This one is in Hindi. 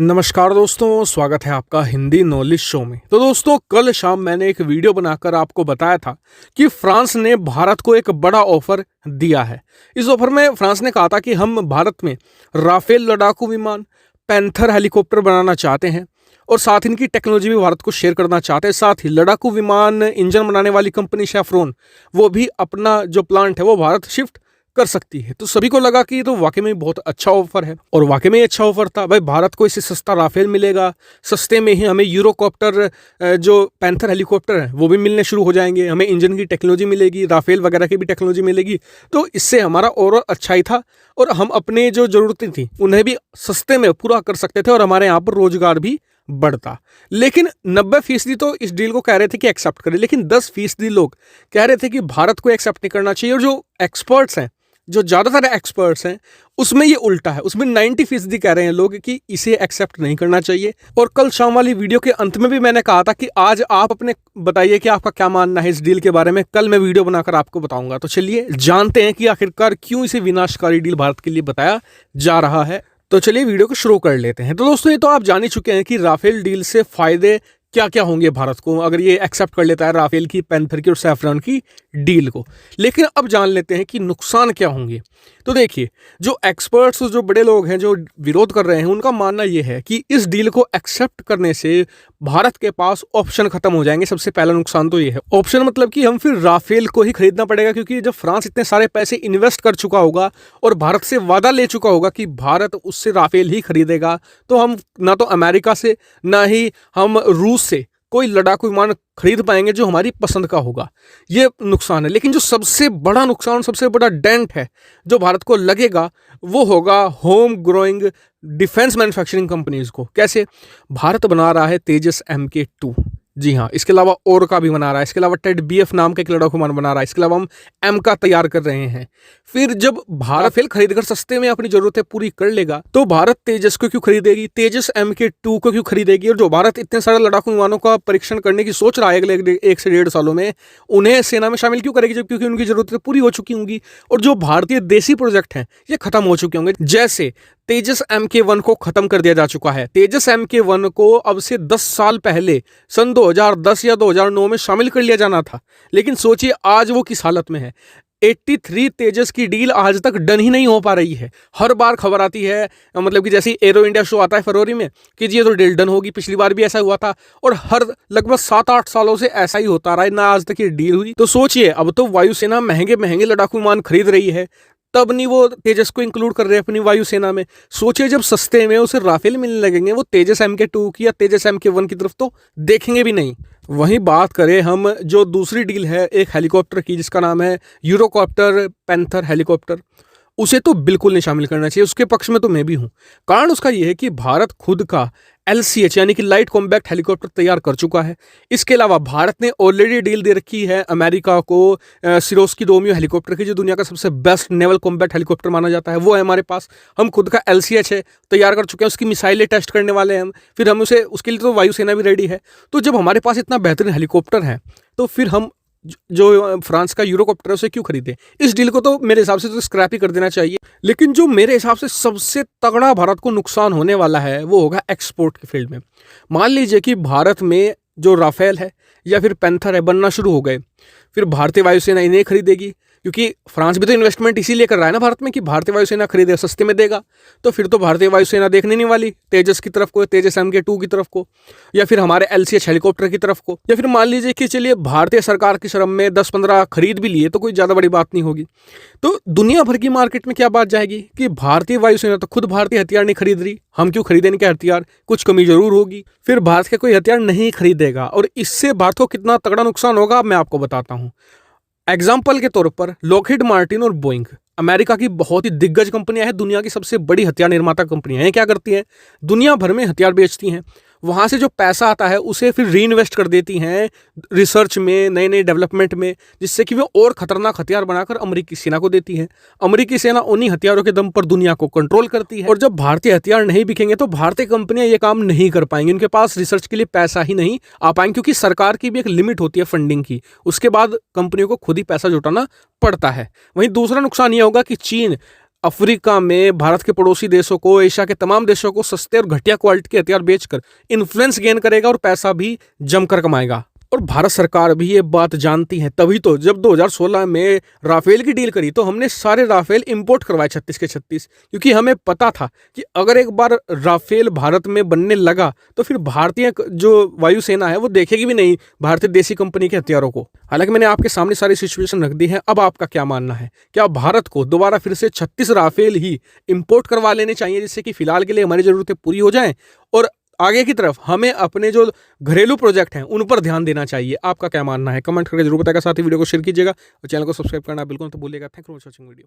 नमस्कार दोस्तों, स्वागत है आपका हिंदी नॉलेज शो में। तो दोस्तों, कल शाम मैंने एक वीडियो बनाकर आपको बताया था कि फ्रांस ने भारत को एक बड़ा ऑफर दिया है। इस ऑफर में फ्रांस ने कहा था कि हम भारत में राफेल लड़ाकू विमान, पैंथर हेलीकॉप्टर बनाना चाहते हैं और साथ इनकी टेक्नोलॉजी भी भारत को शेयर करना चाहते हैं। साथ ही लड़ाकू विमान इंजन बनाने वाली कंपनी शेफ्रॉन, वो भी अपना जो प्लांट है वो भारत शिफ्ट कर सकती है। तो सभी को लगा कि ये तो वाकई में बहुत अच्छा ऑफर है, और वाकई में अच्छा ऑफर था। भाई, भारत को इससे सस्ता राफेल मिलेगा, सस्ते में ही हमें यूरोकॉप्टर जो पैंथर हेलीकॉप्टर है वो भी मिलने शुरू हो जाएंगे, हमें इंजन की टेक्नोलॉजी मिलेगी, राफेल वगैरह की भी टेक्नोलॉजी मिलेगी। तो इससे हमारा और अच्छा ही था, और हम अपने जो ज़रूरतें थी उन्हें भी सस्ते में पूरा कर सकते थे, और हमारे यहाँ पर रोजगार भी बढ़ता। लेकिन 90% तो इस डील को कह रहे थे कि एक्सेप्ट करें, लेकिन 10% लोग कह रहे थे कि भारत को एक्सेप्ट नहीं करना चाहिए। और जो एक्सपर्ट्स हैं, जो ज़्यादातर एक्सपर्ट्स हैं, उसमें ये उल्टा है। उसमें 90% कह रहे हैं लोग कि इसे एक्सेप्ट नहीं करना चाहिए। और कल शाम वाली वीडियो के अंत में भी मैंने कहा था कि आज आप अपने बताइए कि आपका क्या मानना है इस डील के बारे में। कल मैं वीडियो बनाकर आपको बताऊंगा। तो चलिए जानते हैं कि आखिरकार क्यों इसे विनाशकारी डील भारत के लिए बताया जा रहा है। तो चलिए वीडियो को शुरू कर लेते हैं। तो दोस्तों, ये तो आप जान ही चुके हैं कि राफेल डील से फायदे क्या क्या होंगे भारत को अगर ये एक्सेप्ट कर लेता है राफेल की, पैंथर की और सैफरॉन की डील को। लेकिन अब जान लेते हैं कि नुकसान क्या होंगे। तो देखिए, जो एक्सपर्ट्स, जो बड़े लोग हैं जो विरोध कर रहे हैं, उनका मानना यह है कि इस डील को एक्सेप्ट करने से भारत के पास ऑप्शन खत्म हो जाएंगे। सबसे पहला नुकसान तो ये है। ऑप्शन मतलब कि हम फिर राफेल को ही खरीदना पड़ेगा, क्योंकि जब फ्रांस इतने सारे पैसे इन्वेस्ट कर चुका होगा और भारत से वादा ले चुका होगा कि भारत उससे राफेल ही खरीदेगा, तो हम ना तो अमेरिका से ना ही हम रूस से कोई लड़ाकू विमान खरीद पाएंगे जो हमारी पसंद का होगा। ये नुकसान है। लेकिन जो सबसे बड़ा नुकसान, सबसे बड़ा डेंट है जो भारत को लगेगा, वो होगा home growing defence manufacturing companies को। कैसे? भारत बना रहा है तेजस MK2, जी हाँ, इसके अलावा और का भी बना रहा है, इसके अलावा टेड BF नाम का एक लड़ाकू विमान बना रहा है, इसके अलावा हम M का तैयार कर रहे हैं। फिर जब भारत फिर खरीदकर सस्ते में अपनी जरूरतें पूरी कर लेगा, तो भारत तेजस को क्यों खरीदेगी, तेजस MK2 को क्यों खरीदेगी? और जो भारत इतने सारे लड़ाकू विमानों का परीक्षण करने की सोच रहा है अगले 1 से 1.5 सालों में, उन्हें सेना में शामिल क्यों करेगी? जब क्योंकि उनकी जरूरतें पूरी हो चुकी होंगी और जो भारतीय देसी प्रोजेक्ट हैं ये खत्म हो चुके होंगे। जैसे तेजस MK1 को खत्म कर दिया जा चुका है। तेजस MK1 को अब से 10 साल पहले सन 2010 या 2009 में शामिल कर लिया जाना था, लेकिन सोचिए आज वो किस हालत में है। 83 तेजस की डील आज तक डन ही नहीं हो पा रही है। हर बार खबर आती है, मतलब कि जैसे एरो इंडिया शो आता है फरवरी में कि जी ये तो डील डन होगी, पिछली बार भी ऐसा हुआ था, और हर लगभग 7-8 सालों से ऐसा ही होता रहा है, ना आज तक ये डील हुई। तो सोचिए, अब तो वायुसेना महंगे महंगे लड़ाकू विमान खरीद रही है, तब नहीं वो तेजस को इंक्लूड कर रहे हैं अपनी वायुसेना में। सोचिए जब सस्ते में उसे राफेल मिलने लगेंगे, वो तेजस MK2 की या तेजस MK1 की तरफ तो देखेंगे भी नहीं। वहीं बात करें हम जो दूसरी डील है एक हेलीकॉप्टर की, जिसका नाम है यूरोकॉप्टर पैंथर हेलीकॉप्टर, उसे तो बिल्कुल नहीं शामिल करना चाहिए। उसके पक्ष में तो मैं भी हूं। कारण उसका यह है कि भारत खुद का LCH यानी कि लाइट कॉम्बैक्ट हेलीकॉप्टर तैयार कर चुका है। इसके अलावा भारत ने ऑलरेडी डील दे रखी है अमेरिका को सिरोस्की डोमियो हेलीकॉप्टर की, जो दुनिया का सबसे बेस्ट नेवल कॉम्बैक्ट हेलीकॉप्टर माना जाता है, वो है हमारे पास। हम खुद का LCH है तैयार कर चुके हैं, उसकी मिसाइलें टेस्ट करने वाले हैं हम। फिर हम उसे, उसके लिए तो वायुसेना भी रेडी है। तो जब हमारे पास इतना बेहतरीन हेलीकॉप्टर है, तो फिर हम जो फ्रांस का यूरोकॉप्टर है उसे क्यों खरीदे? इस डील को तो मेरे हिसाब से तो स्क्रैप ही कर देना चाहिए। लेकिन जो मेरे हिसाब से सबसे तगड़ा भारत को नुकसान होने वाला है वो होगा एक्सपोर्ट की फील्ड में। मान लीजिए कि भारत में जो राफेल है या फिर पैंथर है बनना शुरू हो गए, फिर भारतीय वायुसेना इन्हें खरीदेगी, क्योंकि फ्रांस भी तो इन्वेस्टमेंट इसीलिए कर रहा है ना भारत में कि भारतीय वायुसेना खरीदे, सस्ते में देगा। तो फिर तो भारतीय वायुसेना देखने नहीं वाली तेजस की तरफ को, तेजस MK2 की तरफ को, या फिर हमारे LCH हेलीकॉप्टर की तरफ को। या फिर मान लीजिए कि चलिए भारतीय सरकार की शर्म में 10-15 खरीद भी लिए, तो कोई ज़्यादा बड़ी बात नहीं होगी। तो दुनिया भर की मार्केट में क्या बात जाएगी कि भारतीय वायुसेना तो खुद भारतीय हथियार नहीं खरीद रही, हम क्यों खरीदें इनके हथियार? कुछ कमी जरूर होगी, फिर भारत के कोई हथियार नहीं खरीदेगा, और इससे भारत को कितना तगड़ा नुकसान होगा मैं आपको बताता हूँ। एग्जाम्पल के तौर पर लॉकहीड मार्टिन और बोइंग अमेरिका की बहुत ही दिग्गज कंपनियां हैं, दुनिया की सबसे बड़ी हथियार निर्माता कंपनियां हैं। क्या करती हैं? दुनिया भर में हथियार बेचती हैं, वहाँ से जो पैसा आता है उसे फिर री इन्वेस्ट कर देती हैं रिसर्च में, नए नए डेवलपमेंट में, जिससे कि वो और खतरनाक हथियार बनाकर अमेरिकी सेना को देती है। अमेरिकी सेना उन्हीं हथियारों के दम पर दुनिया को कंट्रोल करती है। और जब भारतीय हथियार नहीं बिकेंगे तो भारतीय कंपनियां ये काम नहीं कर पाएंगी, उनके पास रिसर्च के लिए पैसा ही नहीं आ पाएंगे, क्योंकि सरकार की भी एक लिमिट होती है फंडिंग की। उसके बाद कंपनियों को खुद ही पैसा जुटाना पड़ता है। वहीं दूसरा नुकसान ये होगा कि चीन अफ्रीका में भारत के पड़ोसी देशों को, एशिया के तमाम देशों को सस्ते और घटिया क्वालिटी के हथियार बेचकर इन्फ्लुएंस गेन करेगा और पैसा भी जमकर कमाएगा। और भारत सरकार भी ये बात जानती है, तभी तो जब 2016 में राफेल की डील करी तो हमने सारे राफेल इंपोर्ट करवाए 36 के 36, क्योंकि हमें पता था कि अगर एक बार राफेल भारत में बनने लगा तो फिर भारतीय जो वायुसेना है वो देखेगी भी नहीं भारतीय देसी कंपनी के हथियारों को। हालांकि मैंने आपके सामने सारी सिचुएशन रख दी है, अब आपका क्या मानना है? क्या भारत को दोबारा फिर से 36 राफेल ही इंपोर्ट करवा लेने चाहिए जिससे कि फिलहाल के लिए हमारी जरूरतें पूरी हो जाएं और आगे की तरफ हमें अपने जो घरेलू प्रोजेक्ट हैं उन पर ध्यान देना चाहिए? आपका क्या मानना है? कमेंट करके जरूर बताएगा, साथ ही वीडियो को शेयर कीजिएगा और चैनल को सब्सक्राइब करना बिल्कुल तो भूलिएगा। Thank you for watching video.